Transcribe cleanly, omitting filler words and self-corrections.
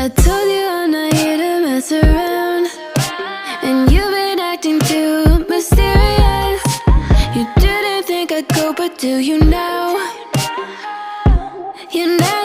I told you I'm not here to mess around, and you've been acting too mysterious. You didn't think I'd go, but do you now? You never